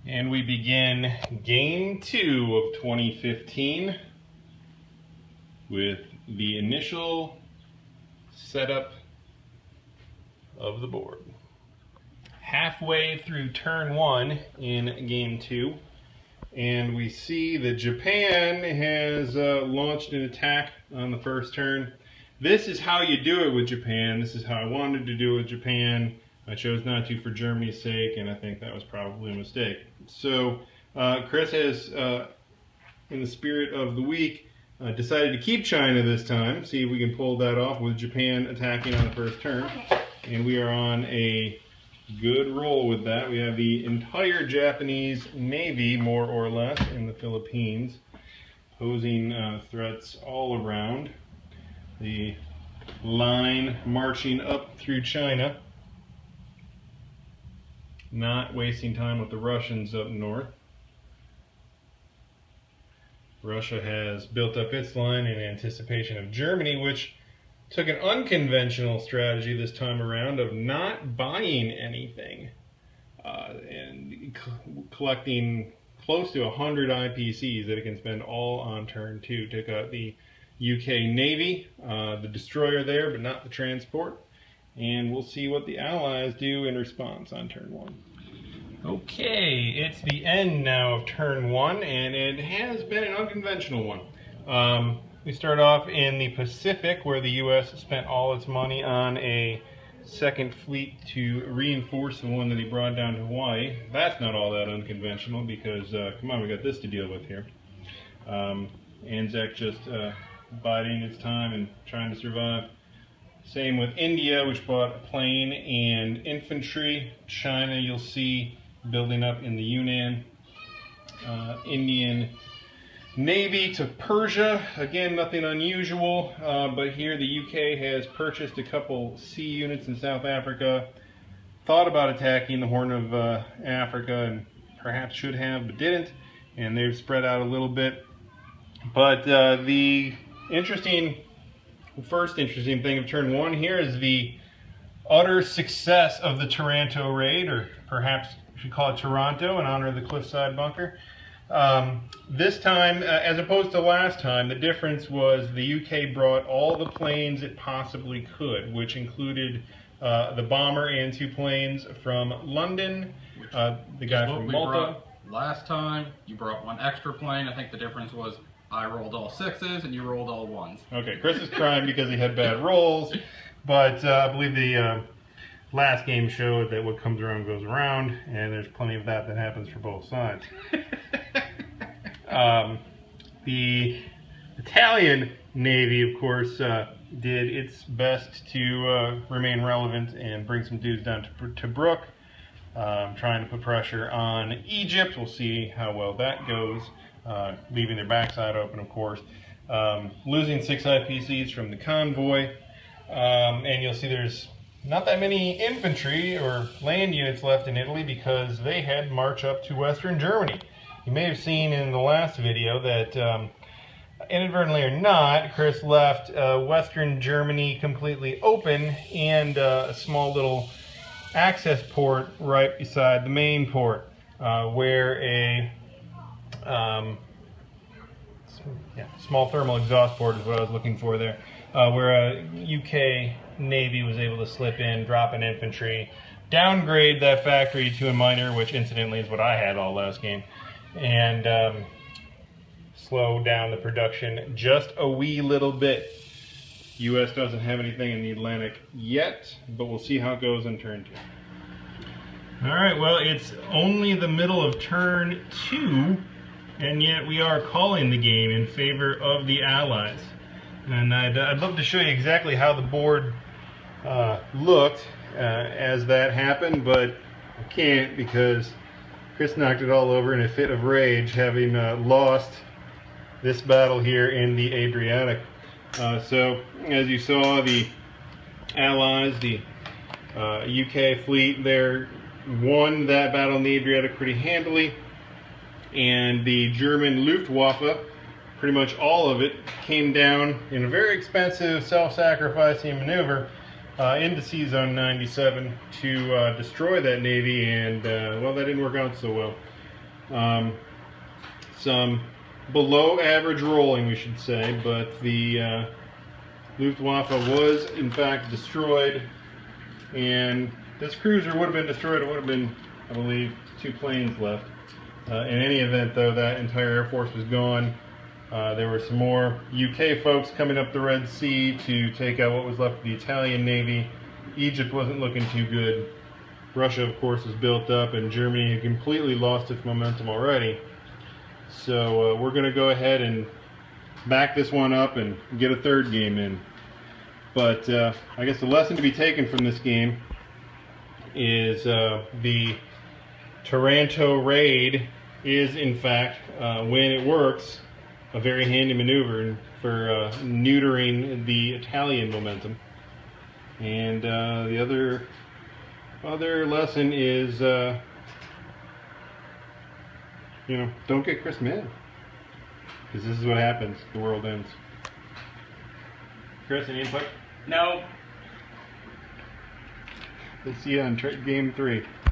And we begin Game 2 of 2015 with the initial setup of the board. Halfway through turn 1 in Game 2, and we see that Japan has launched an attack on the first turn. This is how you do it with Japan. This is how I wanted to do it with Japan. I chose not to for Germany's sake, and I think that was probably a mistake. So Chris has, in the spirit of the week, decided to keep China this time. See if we can pull that off with Japan attacking on the first turn. And we are on a good roll with that. We have the entire Japanese Navy, more or less, in the Philippines, posing threats all around. The line marching up through China, not wasting time with the Russians up north. Russia has built up its line in anticipation of Germany, which took an unconventional strategy this time around of not buying anything and collecting close to 100 IPCs that it can spend all on turn 2. Took out the UK Navy, the destroyer there, but not the transport. And we'll see what the Allies do in response on turn 1. Okay, it's the end now of turn 1, and it has been an unconventional one. We start off in the Pacific, where the U.S. spent all its money on a second fleet to reinforce the one that he brought down to Hawaii. That's not all that unconventional because, come on, we got this to deal with here. Anzac just biding its time and trying to survive. Same with India, which bought a plane and infantry. China, you'll see, building up in the Yunnan. Indian Navy to Persia. Again, nothing unusual, but here the UK has purchased a couple sea units in South Africa. Thought about attacking the Horn of Africa, and perhaps should have, but didn't. And they've spread out a little bit. But the first interesting thing of turn 1 here is the utter success of the Taranto raid, or perhaps we should call it Taranto in honor of the cliffside bunker. This time, as opposed to last time, the difference was the UK brought all the planes it possibly could, which included the bomber and 2 planes from London, the guy from Malta. Last time, you brought 1 extra plane. I think the difference was I rolled all 6s and you rolled all 1s. Okay, Chris is crying because he had bad rolls, but I believe the last game showed that what comes around goes around, and there's plenty of that happens for both sides. The Italian Navy, of course, did its best to remain relevant and bring some dudes down to Tobruk, trying to put pressure on Egypt. We'll see how well that goes. Leaving their backside open, of course. Losing 6 IPCs from the convoy. And you'll see there's not that many infantry or land units left in Italy because they had march up to Western Germany. You may have seen in the last video that, inadvertently or not, Chris left Western Germany completely open and a small little access port right beside the main port, where a small thermal exhaust port is what I was looking for there, where a UK Navy was able to slip in, drop an infantry, downgrade that factory to a miner, which incidentally is what I had all last game, and slow down the production just a wee little bit. US doesn't have anything in the Atlantic yet, but we'll see how it goes in turn 2. Alright, well, it's only the middle of turn 2, and yet we are calling the game in favor of the Allies. And I'd love to show you exactly how the board looked as that happened, but I can't because Chris knocked it all over in a fit of rage, having lost this battle here in the Adriatic. So, as you saw, the Allies, the UK fleet there, won that battle in the Adriatic pretty handily, and the German Luftwaffe, pretty much all of it, came down in a very expensive self-sacrificing maneuver into Sea Zone 97 to destroy that navy, and well, that didn't work out so well. Some below average rolling, we should say, but the Luftwaffe was in fact destroyed, and this cruiser would have been destroyed. It would have been, I believe, 2 planes left. In any event, though, that entire Air Force was gone. There were some more UK folks coming up the Red Sea to take out what was left of the Italian Navy. Egypt wasn't looking too good. Russia, of course, was built up, and Germany had completely lost its momentum already. So we're going to go ahead and back this one up and get a third game in. But I guess the lesson to be taken from this game is the Taranto raid is, in fact, when it works, a very handy maneuver for neutering the Italian momentum. And the other lesson is, you know, don't get Chris mad, because this is what happens. The world ends. Chris, any input? No. Let's see you on game 3.